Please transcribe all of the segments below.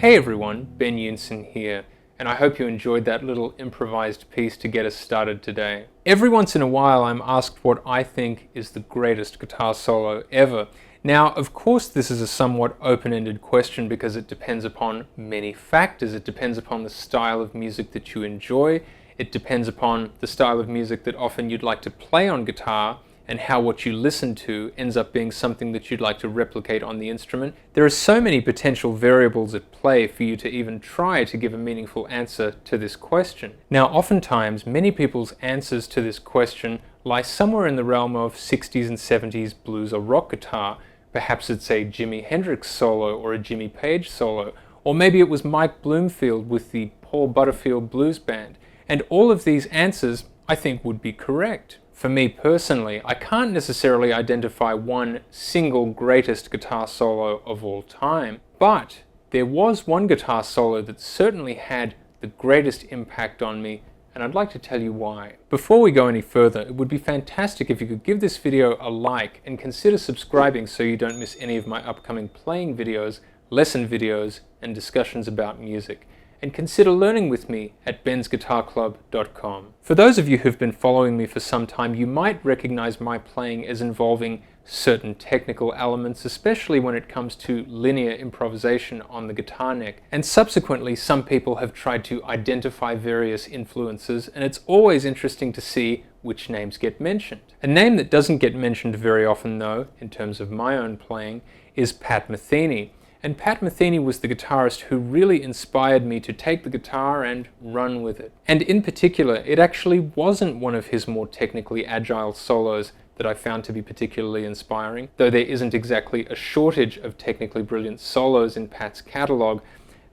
Hey everyone, Ben Yunson here, and I hope you enjoyed that little improvised piece to get us started today. Every once in a while I'm asked what I think is the greatest guitar solo ever. Now, of course, this is a somewhat open-ended question because it depends upon many factors. It depends upon the style of music that you enjoy. It depends upon the style of music that often you'd like to play on guitar, and how what you listen to ends up being something that you'd like to replicate on the instrument. There are so many potential variables at play for you to even try to give a meaningful answer to this question. Now, oftentimes, many people's answers to this question lie somewhere in the realm of 60s and 70s blues or rock guitar. Perhaps it's a Jimi Hendrix solo or a Jimmy Page solo, or maybe it was Mike Bloomfield with the Paul Butterfield Blues Band. And all of these answers, I think, would be correct. For me personally, I can't necessarily identify one single greatest guitar solo of all time, but there was one guitar solo that certainly had the greatest impact on me, and I'd like to tell you why. Before we go any further, it would be fantastic if you could give this video a like and consider subscribing so you don't miss any of my upcoming playing videos, lesson videos, and discussions about music. And consider learning with me at bensguitarclub.com. For those of you who've been following me for some time, you might recognize my playing as involving certain technical elements, especially when it comes to linear improvisation on the guitar neck. And subsequently, some people have tried to identify various influences, and it's always interesting to see which names get mentioned. A name that doesn't get mentioned very often, though, in terms of my own playing, is Pat Metheny. And Pat Metheny was the guitarist who really inspired me to take the guitar and run with it. And in particular, it actually wasn't one of his more technically agile solos that I found to be particularly inspiring, though there isn't exactly a shortage of technically brilliant solos in Pat's catalog.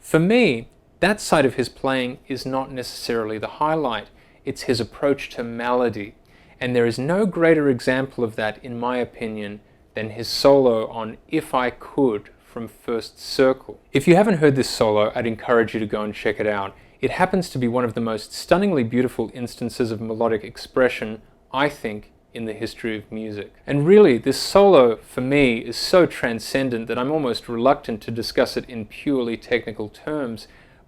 For me, that side of his playing is not necessarily the highlight. It's his approach to melody. And there is no greater example of that, in my opinion, than his solo on If I Could from First Circle. If you haven't heard this solo, I'd encourage you to go and check it out. It happens to be one of the most stunningly beautiful instances of melodic expression, I think, in the history of music. And really, this solo, for me, is so transcendent that I'm almost reluctant to discuss it in purely technical terms,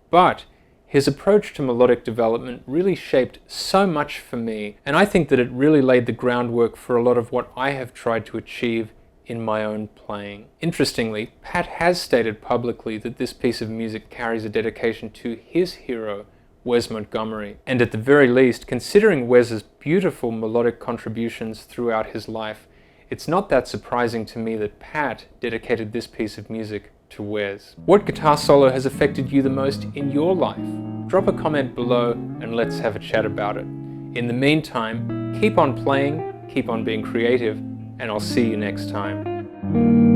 but his approach to melodic development really shaped so much for me, and I think that it really laid the groundwork for a lot of what I have tried to achieve in my own playing. Interestingly, Pat has stated publicly that this piece of music carries a dedication to his hero, Wes Montgomery. And at the very least, considering Wes's beautiful melodic contributions throughout his life, it's not that surprising to me that Pat dedicated this piece of music to Wes. What guitar solo has affected you the most in your life? Drop a comment below and let's have a chat about it. In the meantime, keep on playing, keep on being creative, and I'll see you next time.